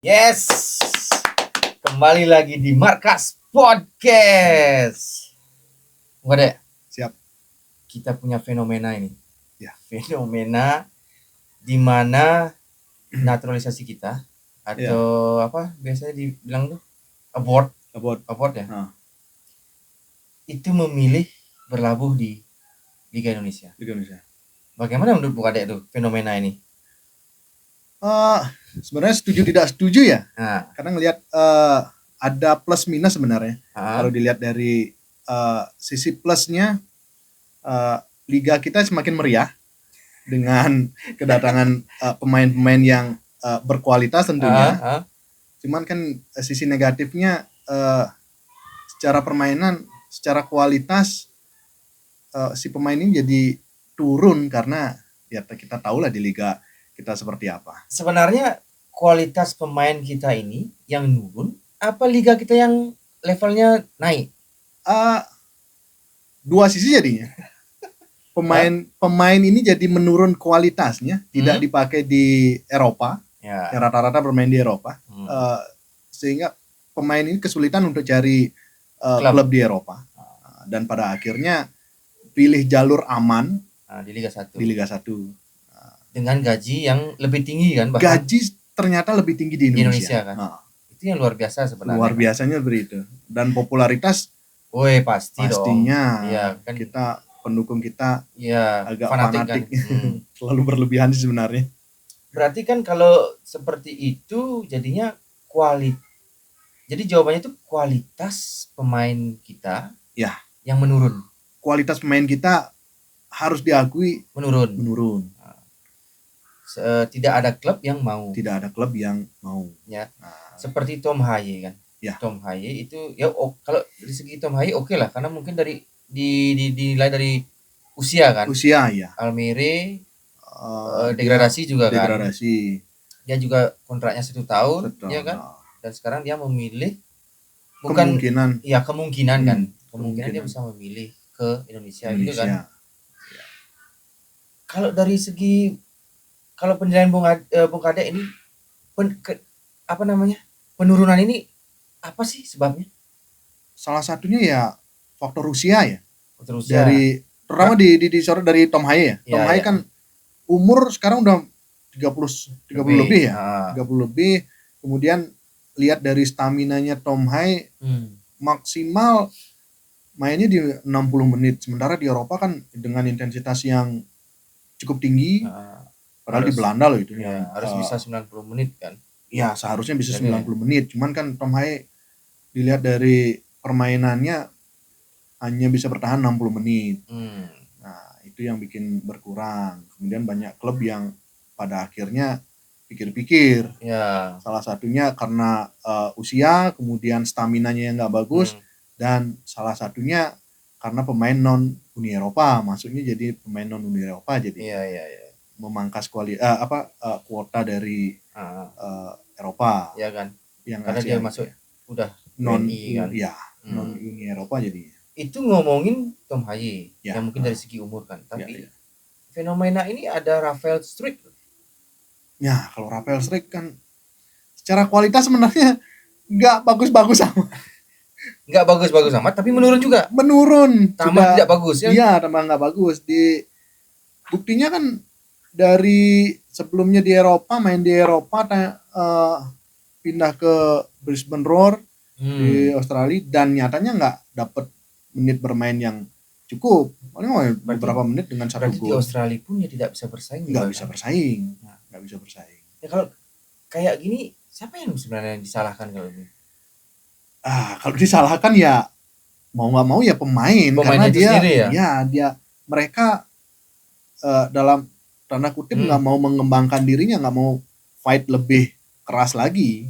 Yes, kembali lagi di Markas Podcast. Enggak deh, Siap. kita punya fenomena ini. Ya. Fenomena di mana naturalisasi kita atau apa biasanya dibilang tuh abort ya. Nah, Itu memilih berlabuh di Liga Indonesia. Bagaimana menurut Bung Adek tuh fenomena ini? Sebenarnya setuju tidak setuju ya. Nah, Karena ngelihat ada plus minus sebenarnya. Kalau dilihat dari sisi plusnya, liga kita semakin meriah dengan kedatangan pemain-pemain yang berkualitas tentunya. Cuman kan sisi negatifnya secara permainan, secara kualitas si pemain ini jadi turun karena ya kita tahu lah di liga kita seperti apa. Sebenarnya kualitas pemain kita ini yang turun, apa liga kita yang levelnya naik? Dua sisi jadinya. Pemain ini jadi menurun kualitasnya, tidak dipakai di Eropa. Ya. Yang rata-rata bermain di Eropa. Sehingga pemain ini kesulitan untuk cari klub di Eropa. Dan pada akhirnya pilih jalur aman di Liga 1. Di Liga 1. Dengan gaji yang lebih tinggi kan, bahkan gaji ternyata lebih tinggi di Indonesia kan. Itu yang luar biasa sebenarnya. Luar biasanya begitu. Dan popularitas pastinya ya, kan kita pendukung kita ya agak fanatik. Kan? Terlalu berlebihan sih sebenarnya. Berarti kan kalau seperti itu jadinya jadi jawabannya itu kualitas pemain kita ya yang menurun. Kualitas pemain kita harus diakui menurun. Tidak ada klub yang mau. Ya. Seperti Tom Haye kan. Ya. Tom Haye itu ya kalau dari segi Tom Haye oke lah, karena mungkin dinilai dari usia kan. Ya. Almere degradasi juga kan. Dia juga kontraknya 1 tahun. Betul, ya kan. Dan sekarang dia memilih kemungkinan kan. Kemungkinan dia bisa memilih ke Indonesia. Gitu kan. Ya. Kalau dari segi penilaian Bung Kadek ini penurunan ini apa sih sebabnya? Salah satunya ya faktor usia ya. Dari terutama disorot dari Tom Haye ya. Tom Haye kan umur sekarang udah 30 lebih ya. 30 lebih. Kemudian lihat dari staminanya Tom Haye maksimal mainnya di 60 menit. Sementara di Eropa kan dengan intensitas yang cukup tinggi. Padahal di Belanda loh itu ya, harus bisa 90 menit kan. Ya, seharusnya bisa 90 menit. Cuman kan Tom Haye dilihat dari permainannya hanya bisa bertahan 60 menit. Nah, itu yang bikin berkurang. Kemudian banyak klub yang pada akhirnya pikir-pikir. Ya. Salah satunya karena usia, kemudian staminanya yang nggak bagus, dan salah satunya karena pemain non Uni Eropa. Maksudnya jadi pemain non Uni Eropa jadi. Iya. Memangkas kuota dari Eropa. Ya kan. Yang karena dia masuk udah non kan. Ya, non Uni Eropa jadi. Itu ngomongin Tom Haye yang mungkin dari segi umur kan. Tapi fenomena ini ada Rafael Struijk. Ya, kalau Rafael Struijk kan secara kualitas sebenarnya nggak bagus-bagus amat. Nggak bagus-bagus amat, tapi menurun juga. Tambah tidak bagus ya. Iya, tambah nggak bagus. Buktinya kan dari sebelumnya di Eropa, main di Eropa, pindah ke Brisbane Roar di Australia, dan nyatanya nggak dapet menit bermain yang cukup. Paling beberapa menit dengan 1 gol. Di Australia pun ya tidak bisa bersaing. Nggak bisa bersaing. Ya kalau kayak gini, siapa yang sebenarnya disalahkan kalau ini? Kalau disalahkan ya mau nggak mau ya pemain karena mereka dalam tanda kutip nggak mau mengembangkan dirinya, nggak mau fight lebih keras lagi.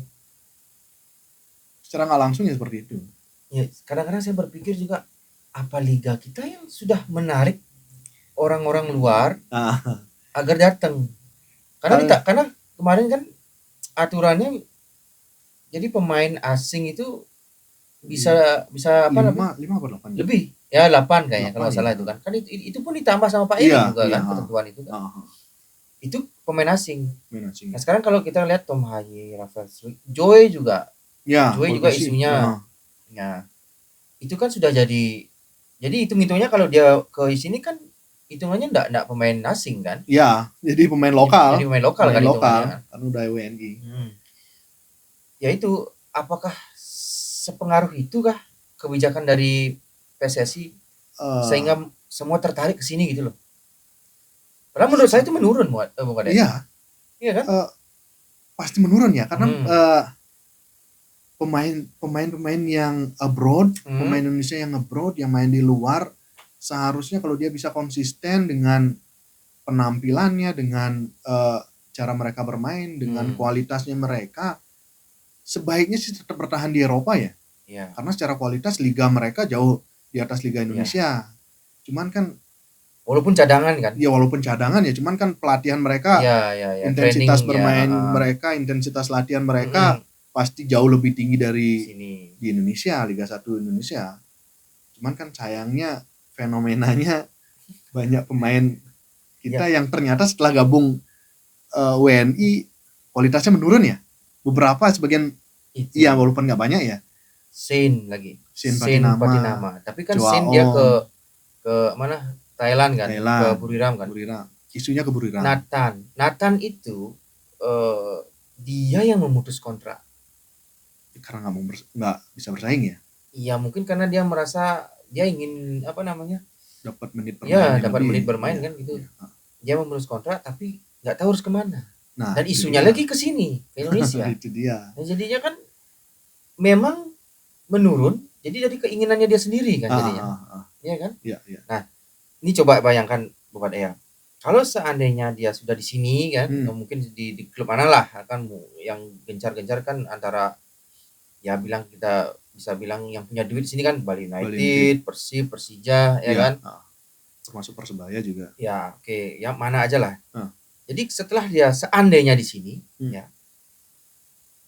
Secara nggak langsung ya seperti itu. Ya, kadang-kadang saya berpikir juga, apa liga kita yang sudah menarik orang-orang luar agar datang? Karena kemarin kan aturannya jadi pemain asing itu bisa 5 atau 8 lebih. Ya 8 kayaknya kalau salah itu kan. Kan itu pun ditambah sama Pak Eri juga kan ketentuan itu kan. Itu pemain asing. Pemain asing. Nah sekarang kalau kita lihat Tom Haye, Rafael Struijk, Joy juga isunya. Nah itu kan sudah jadi hitung-hitungnya kalau dia ke sini kan hitungannya enggak pemain asing kan? Iya, jadi pemain lokal. Jadi pemain lokal kan hitungannya. Kan udah WNI. Ya itu, apakah sepengaruh itu kah kebijakan dari PSSI sehingga semua tertarik ke sini gitu loh? Padahal menurut saya itu menurun, Bung Kades. Iya. Iya kan? Pasti menurun ya, karena pemain yang abroad, pemain Indonesia yang abroad, yang main di luar, seharusnya kalau dia bisa konsisten dengan penampilannya, dengan cara mereka bermain, dengan kualitasnya mereka, sebaiknya sih tetap bertahan di Eropa ya. Karena secara kualitas liga mereka jauh di atas liga Indonesia. Cuman kan walaupun cadangan kan? Iya, walaupun cadangan ya, cuman kan pelatihan mereka, intensitas bermain mereka, intensitas latihan mereka pasti jauh lebih tinggi dari di Indonesia, Liga 1 Indonesia. Cuman kan sayangnya fenomenanya banyak pemain kita yang ternyata setelah gabung WNI kualitasnya menurun ya. Beberapa sebagian iya, walaupun nggak banyak ya. Sein Patinama. Tapi kan Sein dia ke mana? Thailand kan, ke Buriram kan. Isunya ke Buriram. Nathan itu dia yang memutus kontrak. Karena nggak bisa bersaing ya? Iya, mungkin karena dia merasa dia ingin dapat menit bermain. Dapat menit bermain kan gitu. Dia memutus kontrak tapi nggak tahu harus kemana. Nah, dan isunya lagi ke sini, ke Indonesia. Itu dia. Nah, jadinya kan memang menurun. Jadi dari keinginannya dia sendiri kan jadinya. Iya kan? Iya. Nah, ini coba bayangkan Bapak Dea. Kalau seandainya dia sudah di sini kan, mungkin di klub mana lah kan yang gencar-gencar kan antara kita bisa bilang yang punya duit di sini kan Bali United, Persib, Persija ya kan. Termasuk Persebaya juga. Ya, oke. Yang mana aja lah. Jadi setelah dia seandainya di sini ya.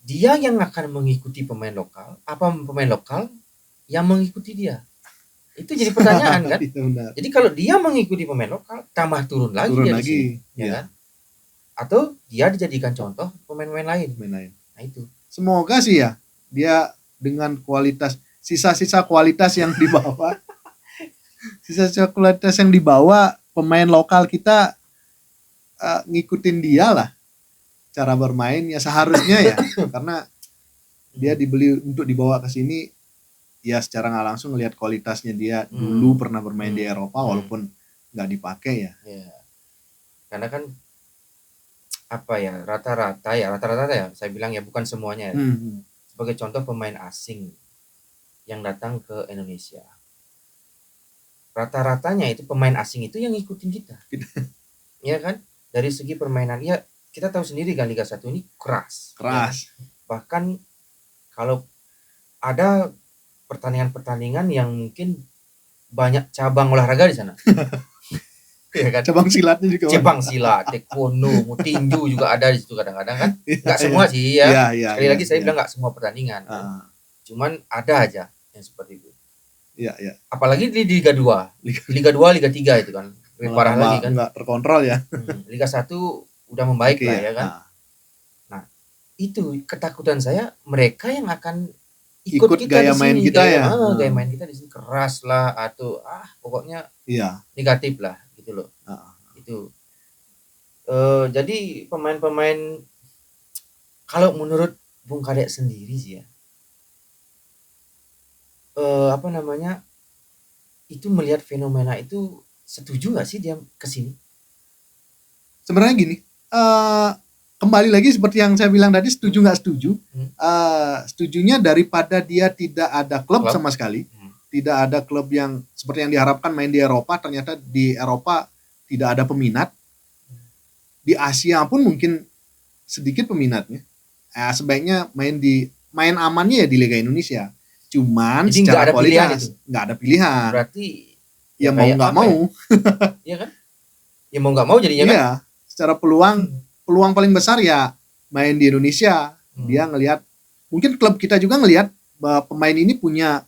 Dia yang akan mengikuti pemain lokal, apa pemain lokal yang mengikuti dia? Itu jadi pertanyaan kan? Jadi kalau dia mengikuti pemain lokal, tambah turun lagi dia di sini, ya kan? Atau dia dijadikan contoh pemain-pemain lain. Nah itu. Semoga sih ya dia dengan kualitas sisa-sisa kualitas yang dibawa, pemain lokal kita ngikutin dia lah cara bermainnya seharusnya ya, karena dia dibeli untuk dibawa ke sini. Ya secara nggak langsung ngelihat kualitasnya dia dulu pernah bermain di Eropa walaupun nggak dipakai ya. Karena kan rata-rata ya saya bilang ya bukan semuanya ya. Sebagai contoh pemain asing yang datang ke Indonesia, rata-ratanya itu pemain asing itu yang ngikutin kita. Ya kan? Dari segi permainan ya kita tahu sendiri kan Liga 1 ini keras. Ya. Bahkan kalau ada pertandingan yang mungkin banyak cabang olahraga di sana. Ya kan? Cabang silatnya juga. Cabang silat, taekwondo, tinju juga ada di situ kadang-kadang kan. Enggak semua sih ya. Sekali lagi saya bilang enggak semua pertandingan. Cuman ada aja yang seperti itu. Iya. Apalagi di Liga 2. Liga 2, Liga 3 itu kan. Lebih parah lagi kan. Enggak terkontrol ya. Liga 1 udah membaik lah ya kan. Nah, itu ketakutan saya mereka yang akan ikut kita gaya main kita ya. Gaya main kita di sini keras lah atau pokoknya negatif lah gitu loh. Itu jadi pemain-pemain kalau menurut Bung Kadek sendiri sih ya itu melihat fenomena itu setuju nggak sih dia kesini? Sebenarnya gini, kembali lagi seperti yang saya bilang tadi, setuju nggak setuju. Setujunya daripada dia tidak ada klub sama sekali, tidak ada klub yang seperti yang diharapkan main di Eropa, ternyata di Eropa tidak ada peminat. Di Asia pun mungkin sedikit peminatnya. Sebaiknya main amannya ya di Liga Indonesia. Cuman jadi secara kualitas nggak ada pilihan. Berarti ya mau nggak mau. Iya kan? Ya mau nggak mau jadinya kan? Iya. Secara peluang paling besar ya main di Indonesia. Dia ngelihat, mungkin klub kita juga ngelihat bahwa pemain ini punya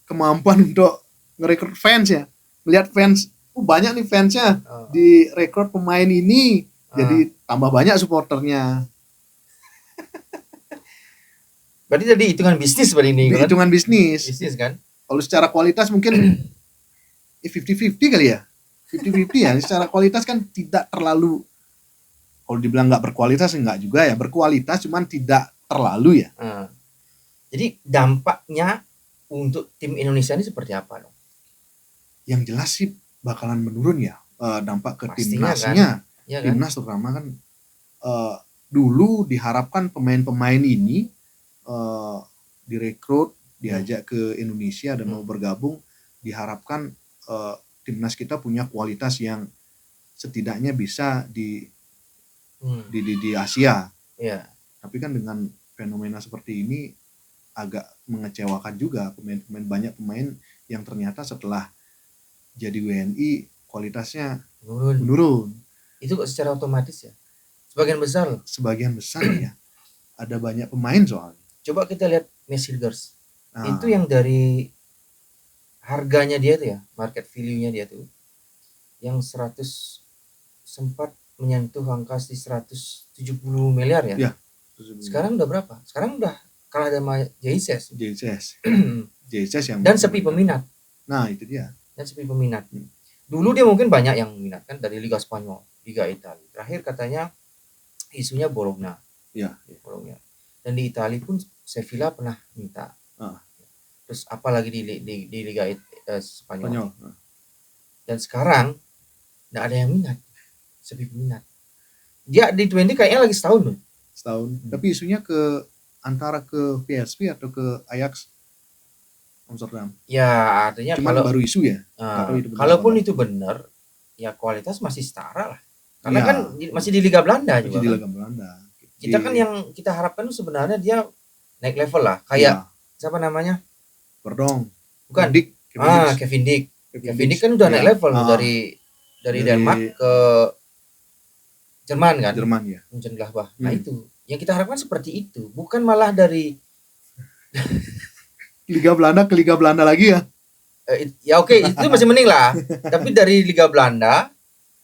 kemampuan untuk ngerekrut fans ya. Melihat fans banyak nih fansnya Oh. direkrut pemain ini, jadi tambah banyak supporternya. Berarti tadi hitungan bisnis berarti ini kan? Hitungan bisnis. Bisnis kan? Kalau secara kualitas mungkin 50-50 kali ya. 50-50 ya. Secara kualitas kan tidak terlalu, kalau dibilang nggak berkualitas enggak juga ya, berkualitas cuman tidak terlalu ya. Jadi dampaknya untuk tim Indonesia ini seperti apa dong? Yang jelas sih bakalan menurun ya, dampak ke Pastinya timnasnya. kan? Ya kan? Timnas terutama kan dulu diharapkan pemain-pemain ini direkrut, diajak ke Indonesia dan mau bergabung, diharapkan timnas kita punya kualitas yang setidaknya bisa di Asia. Yeah. Tapi kan dengan fenomena seperti ini agak mengecewakan juga, banyak pemain yang ternyata setelah jadi WNI kualitasnya menurun. Itu kok secara otomatis ya? Sebagian besar ya. Ada banyak pemain soalnya. Coba kita lihat Messi Girls. Itu yang dari harganya dia tuh ya, market value-nya dia tuh yang 100 sempat menyentuh angka di 170 miliar ya. Ya. Sekarang udah berapa? Sekarang udah kalah sama JSS. JSS yang dan sepi peminat. Nah, itu dia. Dan sepi peminat. Dulu dia mungkin banyak yang minat kan dari Liga Spanyol, Liga Italia. Terakhir katanya isunya Bologna. Ya, Bologna. Dan di Italia pun Sevilla pernah minta. Terus apalagi di Liga Spanyol. Dan sekarang nggak ada yang minat, sepi peminat. Dia di 20 kayaknya lagi setahun loh. Tapi isunya antara ke PSV atau ke Ajax Amsterdam. Ya artinya cuman baru isu ya. Kalaupun itu benar, ya kualitas masih setara lah. Karena kan masih di Liga Belanda juga. Di Liga Belanda. Kita kan yang kita harapkan itu sebenarnya dia naik level lah. Kayak siapa namanya? Verdong. Bukan. Kevin Dick. Kevin Dick kan udah naik level dari Denmark ke Jerman kan? Jerman ya. Mönchengladbach. Nah itu yang kita harapkan seperti itu, bukan malah dari Liga Belanda ke Liga Belanda lagi ya. Ya oke, itu masih mending lah. Tapi dari Liga Belanda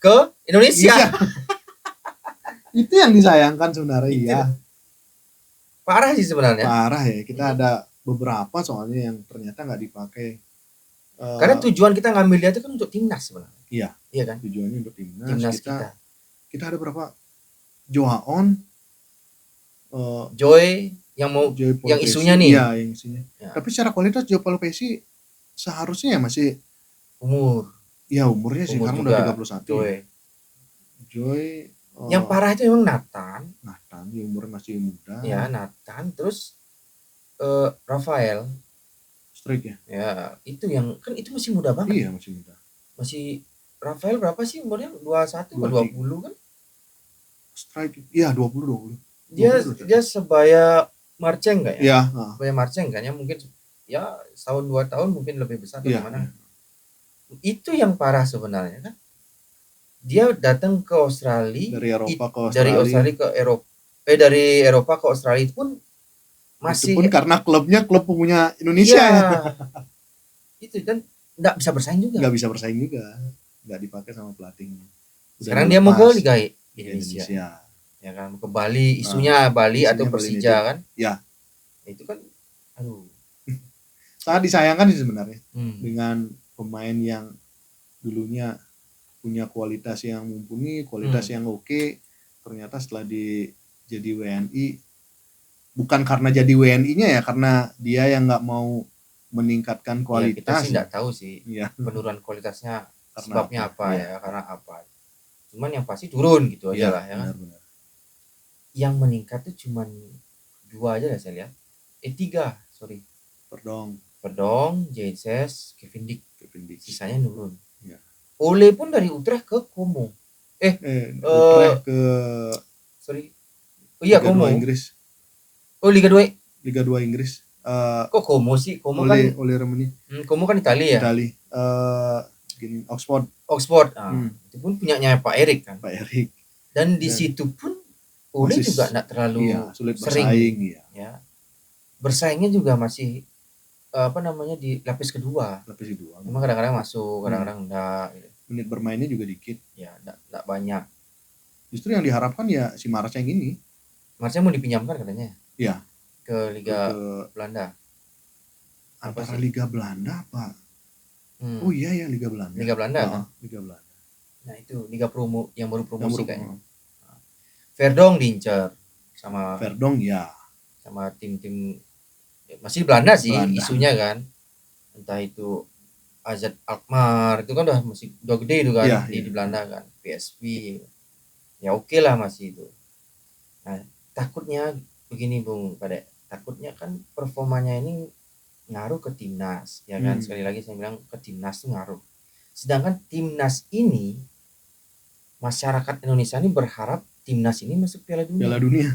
ke Indonesia. Itu yang disayangkan sebenarnya ya. Parah sih sebenarnya. Parah ya. Kita ada beberapa soalnya yang ternyata nggak dipakai. Karena tujuan kita ngambil dia itu kan untuk timnas sebenarnya. Iya. Iya kan? Tujuannya untuk timnas kita ada berapa? Joaon, Joy yang mau yang isunya nih. Iya, yang isunya. Ya. Tapi secara kualitas Joe Paulo Pesci seharusnya ya masih umurnya sih sekarang udah 31. Joy. Yang parah itu memang Nathan, dia umurnya masih muda. Ya, Nathan, terus Rafael Strike ya. Ya, itu yang kan itu masih muda banget. Iya, masih muda. Masih Rafael berapa sih umurnya? 21 ke 20 kan? Strike. Iya, 20. Dia sebaya Marceng enggak ya? Iya, sebaya Marceng kan ya, mungkin ya setahun 2 tahun mungkin lebih besar atau gimana. Itu yang parah sebenarnya kan. Dia datang ke Australia dari Eropa ke Australia. Dari Australia ke Eropa. Dari Eropa ke Australia itu pun masih itu pun karena klubnya klub punya Indonesia. Ya. Itu kan nggak bisa bersaing juga. Nggak dipakai sama pelatihnya. Sekarang dia mau ke Liga Indonesia. Ya kan, ke Bali, isunya Bali atau Persija kan? Ya. Itu kan aduh. Sangat disayangkan sih sebenarnya. Dengan pemain yang dulunya punya kualitas yang mumpuni, kualitas yang oke, ternyata setelah jadi WNI, bukan karena jadi WNI-nya ya, karena dia yang nggak mau meningkatkan kualitas. Ya, kita sih nggak tahu sih penurunan kualitasnya sebabnya apa ya, karena apa. Cuman yang pasti turun gitu aja lah ya kan. Benar. Yang meningkat tuh cuman 2 aja lah saya lihat. 3, sorry. Verdong, JSS, Kevin Dick. Sisanya turun. Ya. Ole pun dari Utrecht ke Como. Utrecht ke Como. Inggris. Liga 2 Inggris. Kok Como sih? Como Ole Romani. Como kan Italia ya? Oxford. Itu pun punyanya Pak Erik kan. Dan di situ pun Ole juga enggak terlalu sulit sering bersaing ya. Bersaingnya juga masih di lapis kedua. Memang kadang-kadang masuk, kadang-kadang enggak gitu. menit bermainnya juga dikit. Ya, enggak banyak. Justru yang diharapkan ya si Marceng ini. Marceng mau dipinjamkan katanya. Iya. Ke Liga Belanda. Antara Liga Belanda apa? Oh iya ya, Liga Belanda. Liga Belanda kan? Liga Belanda. Nah, itu Liga Promo yang baru promosi kayaknya. Verdong diincar sama Verdong ya. Sama tim-tim masih Belanda sih isunya kan. Entah itu AZ Alkmaar itu kan udah gede itu kan di Belanda kan. PSV. Ya oke lah masih itu. Nah, takutnya begini Bung Kadek. Takutnya kan performanya ini ngaruh ke timnas, ya kan? Sekali lagi saya bilang ke timnas tuh ngaruh. Sedangkan timnas ini masyarakat Indonesia ini berharap timnas ini masuk Piala Dunia. Piala Dunia.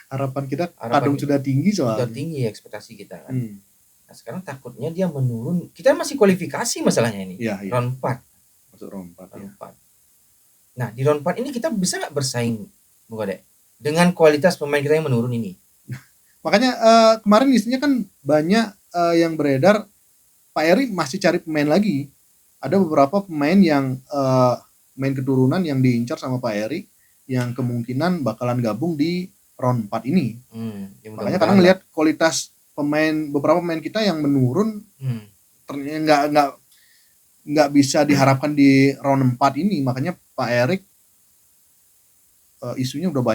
Harapan kita kadang sudah tinggi soalnya. Sudah tinggi ekspektasi kita kan. Nah, sekarang takutnya dia menurun. Kita masih kualifikasi masalahnya ini. Round 4. Masuk round 4. Nah, di round 4 ini kita bisa nggak bersaing, Bung Kadek? Dengan kualitas pemain kita yang menurun ini. Makanya kemarin isunya kan banyak yang beredar Pak Eri masih cari pemain lagi. Ada beberapa pemain yang main keturunan yang diincar sama Pak Eri yang kemungkinan bakalan gabung di round 4 ini. Makanya karena ngelihat kualitas beberapa pemain kita yang menurun, ternyata nggak bisa diharapkan di round 4 ini. Makanya Pak Erik isunya udah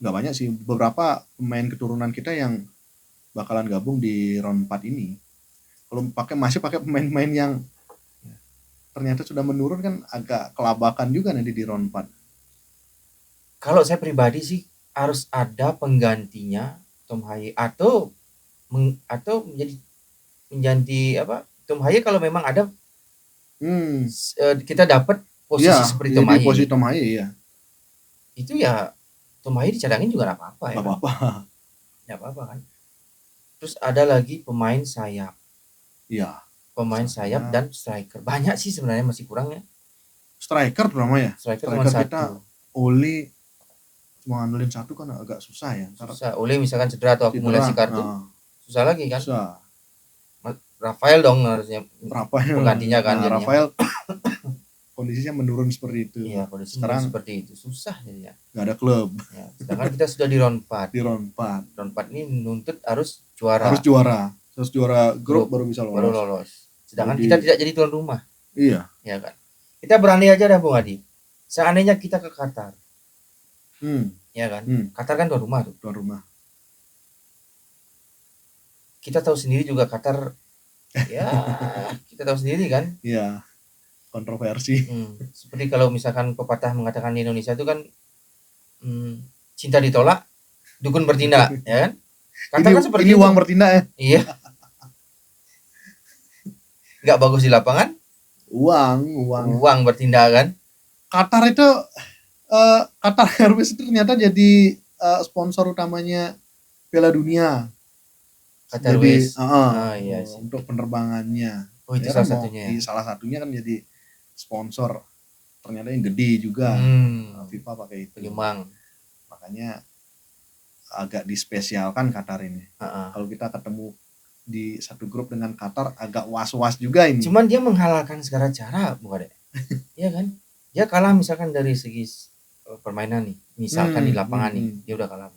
nggak banyak sih, beberapa pemain keturunan kita yang bakalan gabung di round 4 ini. Kalau masih pakai pemain-pemain yang ternyata sudah menurun kan agak kelabakan juga nanti di round 4. Kalau saya pribadi sih harus ada penggantinya Tom Haye atau menjadi apa? Tom Haye kalau memang ada kita dapat posisi seperti Tom Haye. Posisi Tom Haye ya. Itu ya Tom Haye dicadangin juga enggak apa-apa ya. Enggak apa-apa kan. Terus ada lagi pemain sayap. Iya. Pemain sayap dan striker. Banyak sih sebenarnya masih kurang ya. Striker terutama ya. Striker kita Oli cuma ngandelin satu kan agak susah ya. Susah. Oli misalkan cedera atau akumulasi kartu. Susah lagi kan. Susah. Rafael dong harusnya penggantinya kan. Rafael kondisinya menurun seperti itu. Iya, kondisinya seperti itu. Susah jadinya. Enggak ada klub. Ya, sedangkan kita sudah di round 4. Di round 4. Round 4 ini menuntut harus juara. Harus juara grup baru bisa lolos. Sedangkan kita tidak jadi tuan rumah. Iya. Ya kan. Kita berani aja dah Bung Adi. Seandainya kita ke Qatar. Ya kan. Qatar kan tuan rumah tuh. Tuan rumah. Kita tahu sendiri juga Qatar ya kita tahu sendiri kan. Iya. Kontroversi. Seperti kalau misalkan pepatah mengatakan di Indonesia itu kan cinta ditolak, dukun bertindak, ya kan? Katakan seperti ini itu. Uang bertindak ya. Iya. Nggak bagus di lapangan. Uang bertindak kan. Qatar itu Qatar Airways itu ternyata jadi sponsor utamanya Piala Dunia. Qatar Airways. Iya sih. Untuk penerbangannya. Oh, itu salah satunya. Salah satunya kan jadi sponsor. Ternyata yang gede juga. FIFA pakai itu. Penyumbang. Makanya agak dispesialkan Qatar ini. Kalau kita ketemu di satu grup dengan Qatar agak was-was juga ini. Cuman dia menghalalkan segala cara, bukan deh? Iya kan? Dia kalah misalkan dari segi permainan nih, misalkan di lapangan nih, dia udah kalah.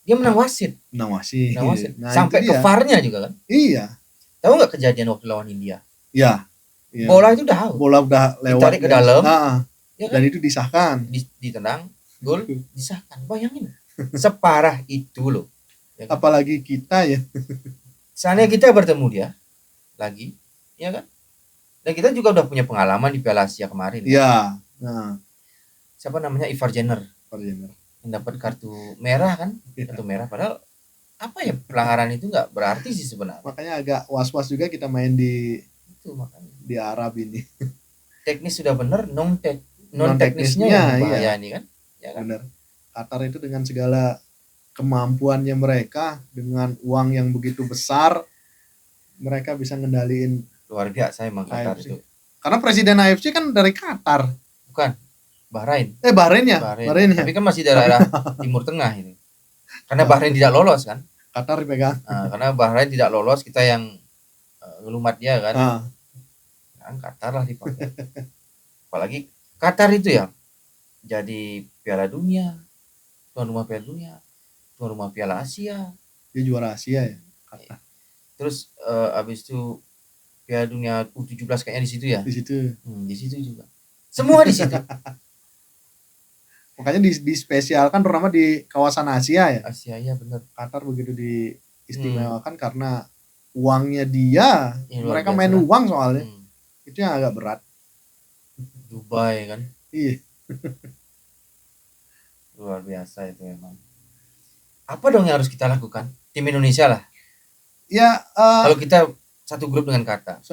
Dia menang wasit. Menang wasit. Nah, sampai ke VAR-nya juga kan? Iya. Tahu nggak kejadian waktu lawan India? Iya. Bola itu udah out. Bola udah lewat. Ditarik ke dalam. Ya kan? Dan itu disahkan. Ditendang, gol, disahkan. Bayangin. Separah itu loh. Ya kan? Apalagi kita ya. Seandainya kita bertemu dia lagi, ya kan? Dan kita juga udah punya pengalaman di Piala Asia kemarin. Iya. Siapa namanya? Ivar Jenner. Yang dapat kartu merah kan? Kartu merah. Padahal apa ya, pelanggaran itu nggak berarti sih sebenarnya. Makanya agak was-was juga kita main di itu makanya. Di Arab ini. Teknis sudah benar, non teknisnya yang bahaya nih kan? Ya kan? Benar. Qatar itu dengan segala kemampuannya mereka, dengan uang yang begitu besar, mereka bisa ngendaliin. Luar biasa emang Qatar itu. Karena presiden AFC kan dari Qatar. Bukan, Bahrain. Bahrain ya. Tapi kan masih daerah Timur Tengah ini. Karena Bahrain tidak lolos kan. Qatar dipegang. Karena Bahrain tidak lolos, kita yang ngelumat dia kan. Kan Qatar lah dipakai. Apalagi Qatar itu ya jadi Piala Dunia, tuan rumah Piala Dunia, tuan rumah Piala Asia. Dia juara Asia ya, Qatar. Terus abis itu Piala Dunia U17 kayaknya di situ ya. Di situ. Di situ juga. Semua di situ. Makanya dispesialkan terutama di kawasan Asia ya. Asia ya benar. Qatar begitu diistimewakan karena uangnya dia, Ya, mereka main uang soalnya. Itu yang agak berat. Dubai kan. Iya. Luar biasa itu memang. Apa dong yang harus kita lakukan? Tim Indonesia lah. Ya, kalau kita satu grup dengan Qatar.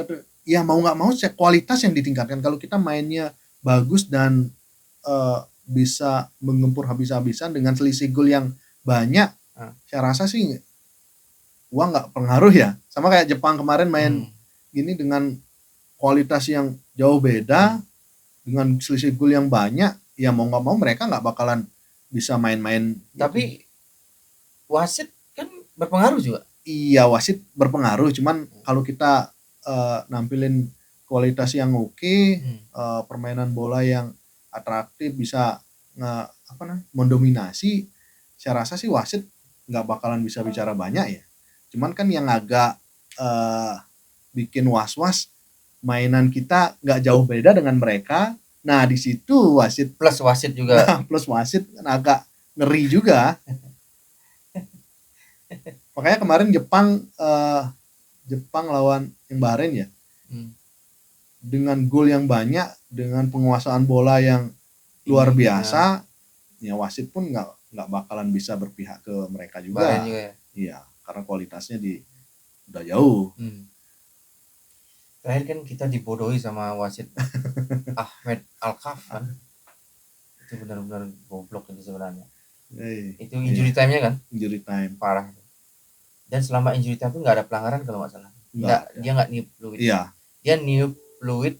Ya mau nggak mau kualitas yang ditingkatkan. Kalau kita mainnya bagus dan bisa mengempur habis-habisan dengan selisih gol yang banyak, saya rasa sih uang nggak pengaruh ya. Sama kayak Jepang kemarin main gini dengan kualitas yang jauh beda, dengan selisih gol yang banyak, ya mau nggak mau mereka nggak bakalan bisa main-main. Tapi wasit kan berpengaruh juga. Iya, wasit berpengaruh. Cuman kalau kita nampilin kualitas yang oke, permainan bola yang atraktif, bisa mendominasi, saya rasa sih wasit nggak bakalan bisa bicara banyak ya. Cuman kan yang agak bikin was-was, mainan kita nggak jauh beda dengan mereka. Nah di situ wasit plus wasit juga. Plus wasit kan agak ngeri juga. Makanya kemarin Jepang lawan yang Bahrain ya, dengan gol yang banyak, dengan penguasaan bola yang luar biasa, ya wasit pun nggak bakalan bisa berpihak ke mereka juga. Bahrain juga ya. Iya, karena kualitasnya udah jauh. Terakhir kan kita dibodohi sama wasit Ahmed Alkaf kan. Itu benar-benar goblok itu sebenarnya. Itu injury time-nya kan? Injury time. Parah. Dan selama injury time itu nggak ada pelanggaran kalau nggak salah. Dia nggak niup fluid. Iya. Dia niup fluid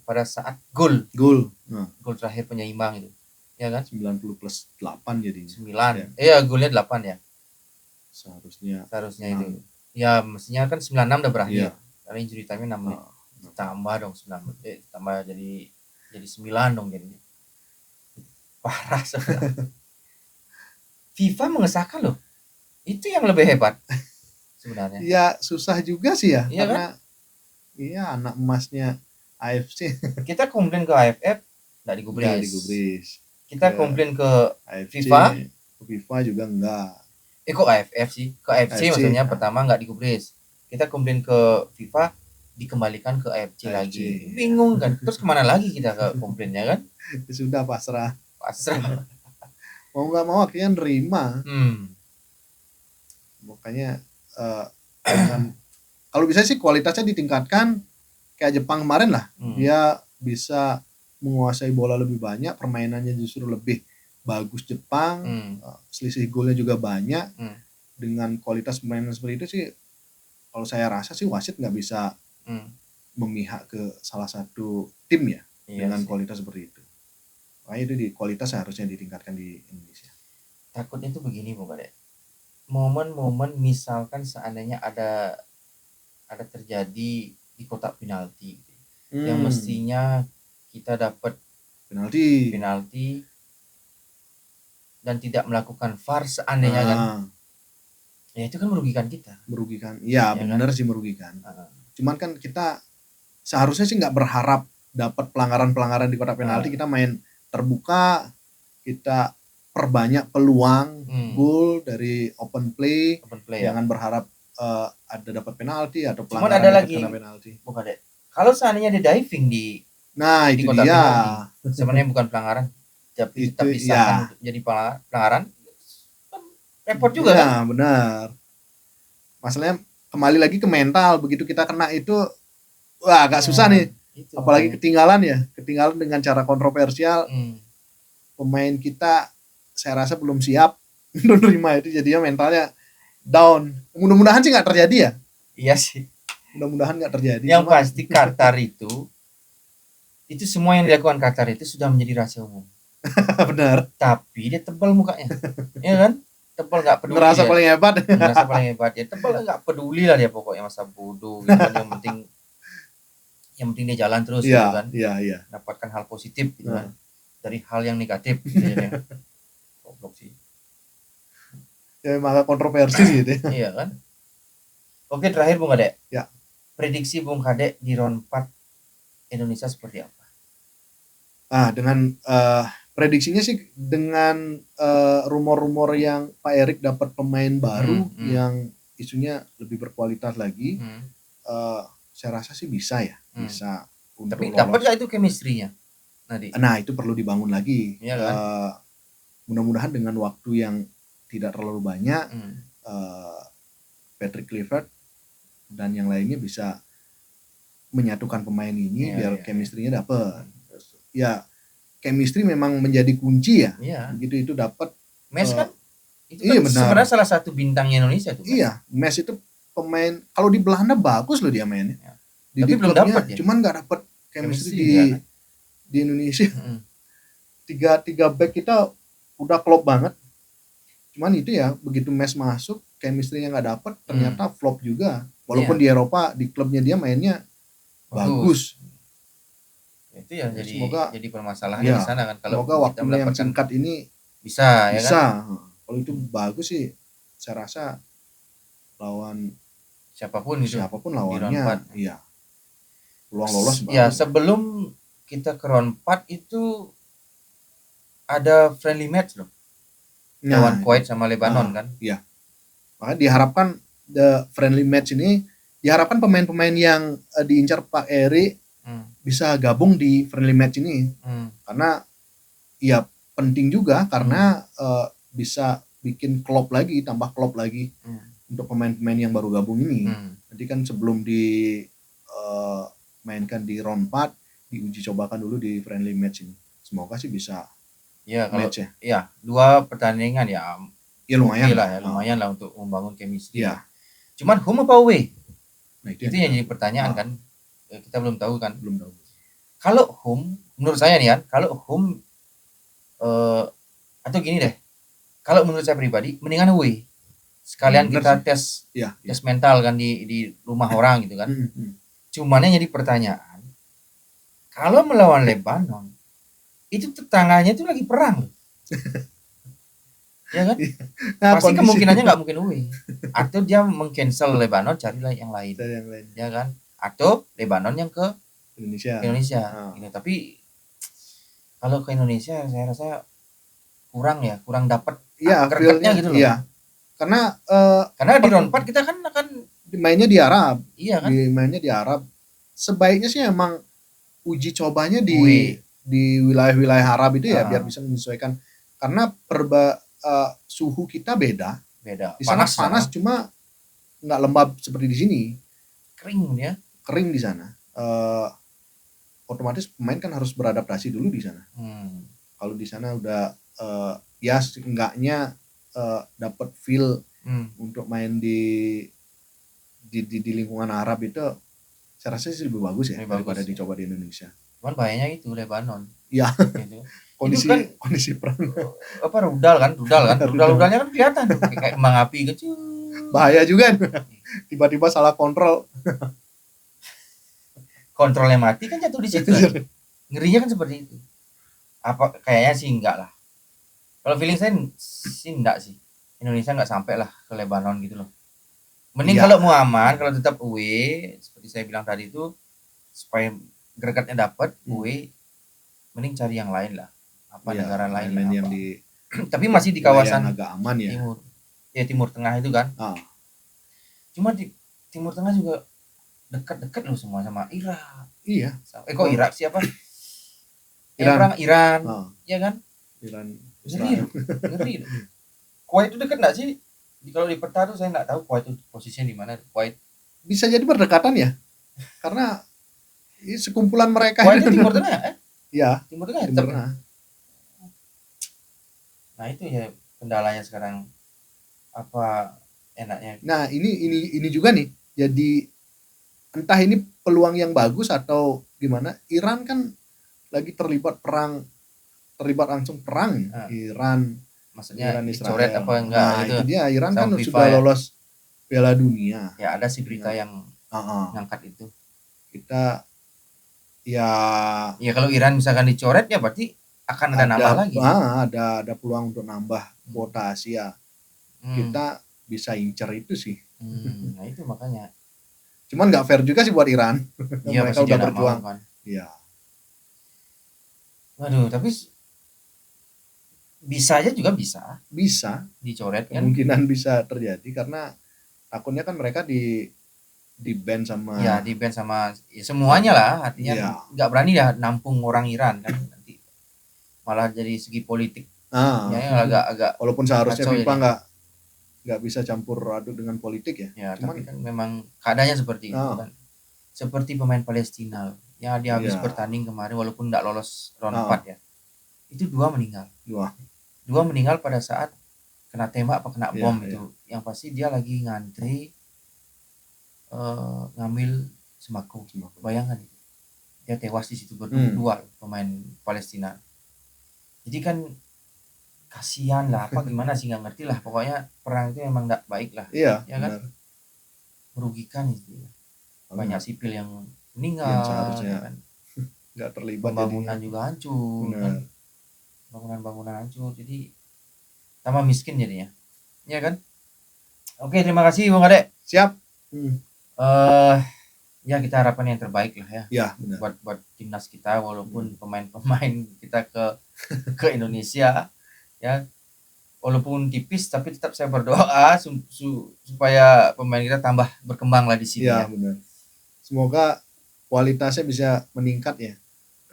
pada saat gol terakhir penyeimbang itu. Ya kan? 90 plus 8 jadi. 9. Iya, golnya 8 ya. Seharusnya itu. Ya mestinya kan 96 udah berakhir. Iya. Karena injury time-nya 6 menit. Tambah dong 9. Tambah jadi 9 dong jadinya. Parah sebenarnya. FIFA mengesahkan loh. Itu yang lebih hebat sebenarnya. Ya susah juga sih ya, iya karena kan? Iya anak emasnya AFC. Kita komplain ke AFF nggak digubris. Kita komplain ke AFC, FIFA. Ke FIFA juga enggak. Kok AFF sih? Ke AFC maksudnya pertama nggak digubris. Kita komplain ke FIFA, dikembalikan ke AFC lagi. Bingung kan? Terus kemana lagi kita ke komplainnya kan? Sudah pasrah. Mau nggak mau akhirnya nerima. Makanya kalau bisa sih kualitasnya ditingkatkan kayak Jepang kemarin lah. Dia bisa menguasai bola lebih banyak, permainannya justru lebih bagus Jepang, selisih golnya juga banyak. Dengan kualitas permainan seperti itu sih, kalau saya rasa sih wasit nggak bisa memihak ke salah satu tim ya, dengan kualitas seperti itu. Makanya itu kualitas seharusnya ditingkatkan di Indonesia. Takutnya itu begini Bu Kade. Momen-momen misalkan seandainya ada terjadi di kotak penalti yang mestinya kita dapat penalti dan tidak melakukan VAR seandainya kan, ya itu kan merugikan kita. Iya benar kan? Sih merugikan. Cuman kan kita seharusnya sih nggak berharap dapat pelanggaran di kotak penalti. Kita main terbuka, kita perbanyak peluang gol dari open play jangan berharap ada dapat penalti atau pelanggaran. Cuman ada lagi penalti. Bukan deh. Kalau seandainya ada diving di itu kotak dia penalti, sebenarnya bukan pelanggaran tapi tetap bisa jadi pelanggaran, repot juga kan. Nah, benar. Masalahnya kembali lagi ke mental, begitu kita kena itu wah agak susah nih. Apalagi ketinggalan dengan cara kontroversial. Pemain kita saya rasa belum siap menerima itu, jadinya mentalnya down. Mudah-mudahan sih nggak terjadi ya. Iya sih. Mudah-mudahan nggak terjadi. Yang pasti Qatar itu semua yang dilakukan Qatar itu sudah menjadi rahasia umum. Benar. Tapi dia tebal mukanya, ya kan? Tebal nggak peduli. Ngerasa paling hebat. Ya tebal nggak peduli lah dia pokoknya, masa bodoh gitu kan. Yang penting yang penting dia jalan terus Iya, gitu kan. iya. Dapatkan hal positif gitu kan. Dari hal yang negatif gitu ya. Goblok sih. Ya memang kontroversi sih gitu ya. Iya kan. Oke, terakhir Bung Ade. Ya. Prediksi Bung Ade di round 4 Indonesia seperti apa? Dengan prediksinya sih dengan rumor-rumor yang Pak Erik dapat pemain baru yang isunya lebih berkualitas lagi, saya rasa sih bisa ya, bisa untuk tapi dapat nggak itu chemistry-nya? Nah itu perlu dibangun lagi. Ya kan? Mudah-mudahan dengan waktu yang tidak terlalu banyak, Patrick Kluivert dan yang lainnya bisa menyatukan pemain ini biar chemistry-nya dapat. Ya chemistry memang menjadi kunci ya. Begitu itu dapat. Mes kan itu kan sebenarnya salah satu bintangnya Indonesia tuh. Iya, Mes itu pemain kalau di Belanda bagus loh dia mainnya. Tapi belum dapat ya. Cuman nggak dapat chemistry di Indonesia. Tiga back kita udah klop banget. Cuman itu ya begitu Mes masuk chemistry-nya nggak dapat, ternyata flop juga. Walaupun di Eropa di klubnya dia mainnya bagus. Itu ya jadi permasalahan di sana kan kalau semoga waktu yang singkat ini bisa. Ya kan? Kalau itu bagus sih saya rasa lawan siapapun lawannya iya peluang lolos bagus. Ya sebelum kita ke round 4 itu ada friendly match loh lawan Kuwait sama Lebanon kan. Iya. Maka diharapkan the friendly match ini diharapkan pemain-pemain yang diincar Pak Eri bisa gabung di friendly match ini. Karena ya penting juga karena bisa bikin tambah klop lagi untuk pemain-pemain yang baru gabung ini. Nanti kan sebelum di mainkan di round 4 diuji cobakan dulu di friendly match ini. Semoga sih bisa. Ya kalau ya 2 pertandingan ya lumayan lah untuk membangun chemistry. Ya. Cuman home apa away? Nah, itu yang jadi pertanyaan kan. Kita belum tahu kan. Kalau home menurut saya nih kan, kalau home atau gini deh. Kalau menurut saya pribadi mendingan away. Sekalian kita tes mental kan di rumah orang gitu kan. Cuman yang jadi pertanyaan, kalau melawan Lebanon itu tetangganya itu lagi perang. Ya kan? Pasti kemungkinannya nggak mungkin away. Atau dia meng-cancel Lebanon carilah yang lain. Ya kan? Atau Lebanon yang ke Indonesia. Gitu. Tapi kalau ke Indonesia saya rasa kurang dapat gregetnya gitu loh. Iya. Karena di round 4 kita kan akan mainnya di Arab. Iya kan? Mainnya di Arab. Sebaiknya sih emang uji cobanya di wilayah-wilayah Arab itu ya biar bisa menyesuaikan. Karena suhu kita beda. Di sana panas cuma nggak lembab seperti di sini. Kering di sana. Otomatis pemain kan harus beradaptasi dulu di sana. Kalau di sana udah ya seenggaknya dapat feel untuk main di lingkungan Arab itu saya rasa sih lebih bagus ya daripada dicoba di Indonesia. Cuman bahayanya itu Lebanon. Iya. Gitu. kondisi perang. Rudalnya kan kelihatan tuh kayak kembang api kecil. Bahaya juga. Tiba-tiba salah kontrol. Kontrolnya mati kan jatuh di situ. Kan? Ngerinya kan seperti itu. Apa kayaknya sih enggak lah. Kalau feeling saya sih enggak sih. Indonesia enggak sampai lah ke Lebanon gitu loh. Mending kalau mau aman, kalau tetap away seperti saya bilang tadi itu supaya gregetnya dapat away, mending cari yang lain lah. Apa negara lain yang apa. di tapi masih di kawasan agak aman ya. Timur Tengah itu kan. Cuma di Timur Tengah juga dekat-dekat loh semua sama Irak. Iya. Kok Irak siapa? Iran. Ya kan? Iran. Ngeri. Kuwait itu dekat nggak sih? Kalau di peta tuh saya nggak tahu Kuwait itu posisinya di mana. Kuwait bisa jadi berdekatan ya, karena sekumpulan mereka Kuwait itu Timur Tengah kan? Iya. Timur Tengah. Nah itu ya kendalanya sekarang. Apa enaknya? Nah ini juga nih. Jadi entah ini peluang yang bagus atau gimana. Iran kan lagi terlibat langsung perang. Iran. Maksudnya dicoret apa enggak? Nah itu dia. Iran kan sudah lolos Piala Dunia. Ya ada sih berita yang ngangkat itu. Kita Ya kalau Iran misalkan dicoret ya berarti akan ada nambah lagi. Ada peluang untuk nambah kuota Asia. Kita bisa incer itu sih. Nah itu makanya. Cuman nggak fair juga sih buat Iran. Iya, Mereka udah berjuang. Kan. Iya. Waduh, tapi bisa aja juga bisa. Bisa dicoret kan. Kemungkinan bisa terjadi karena takutnya kan mereka di ban sama. Ya, di ban sama ya semuanya lah, artinya nggak berani ya nampung orang Iran kan nanti malah jadi segi politik. Ya agak walaupun seharusnya FIFA nggak bisa campur aduk dengan politik ya. Ya, cuman kan memang keadaannya seperti itu kan. Seperti pemain Palestina yang dia habis bertanding kemarin walaupun nggak lolos round 4 ya. Itu 2 meninggal. 2 meninggal pada saat kena tembak apa kena bom itu. Yang pasti dia lagi ngantri ngambil sembako. Bayangkan itu. Dia tewas di situ berdua pemain Palestina. Jadi kan kasihan lah apa gimana sih nggak ngerti lah, pokoknya perang itu memang nggak baik lah. Iya, ya kan, merugikan itu banyak sipil yang meninggal, seharusnya kan nggak terlibat, pembangunan juga hancur kan, bangunan hancur, jadi tambah miskin jadinya, ya kan. Oke, terima kasih Bang Ade. Siap. Ya kita harapkan yang terbaik lah ya. Ya, benar. buat timnas kita, walaupun pemain-pemain kita ke Indonesia ya, walaupun tipis tapi tetap saya berdoa supaya pemain kita tambah berkembang lah di sini. Ya, benar. Semoga kualitasnya bisa meningkat ya.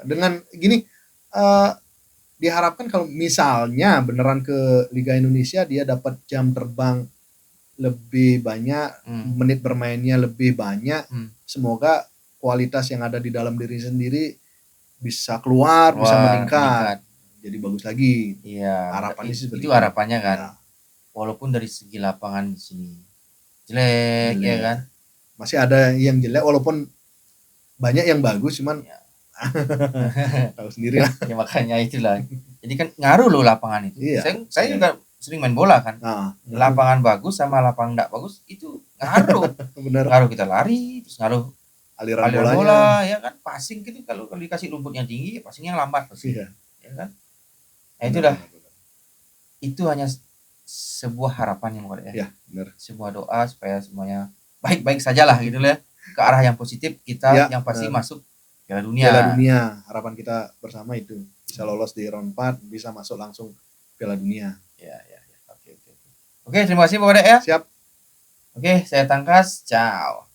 Dengan gini diharapkan kalau misalnya beneran ke Liga Indonesia dia dapat jam terbang lebih banyak, menit bermainnya lebih banyak. Semoga kualitas yang ada di dalam diri sendiri bisa keluar, bisa meningkat. Jadi bagus lagi. Iya. Harapannya sih itu harapannya kan. Ya. Walaupun dari segi lapangan di sini jelek ya kan. Masih ada yang jelek walaupun banyak yang bagus, cuman ya. Tahu sendiri lah. Ya makanya itulah. Jadi kan ngaruh loh lapangan itu. Iya. Saya juga sering main bola kan. Lapangan bagus sama lapangan enggak bagus itu ngaruh. Benar. Ngaruh kita lari, terus ngaruh aliran bola ya kan, passing gitu, kalau dikasih rumput yang tinggi, passingnya lambat pasti. Iya. Ya kan? Nah, itu dah. Itu hanya sebuah harapan yang ya. Ya, benar. Sebuah doa supaya semuanya baik-baik sajalah gitu ya. Ke arah yang positif kita, yang pasti masuk Piala Dunia. Piala Dunia, harapan kita bersama itu. Bisa lolos di round 4, bisa masuk langsung Piala Dunia. Ya. Oke, terima kasih Pak Ade ya. Siap. Oke, saya Tangkas. Ciao.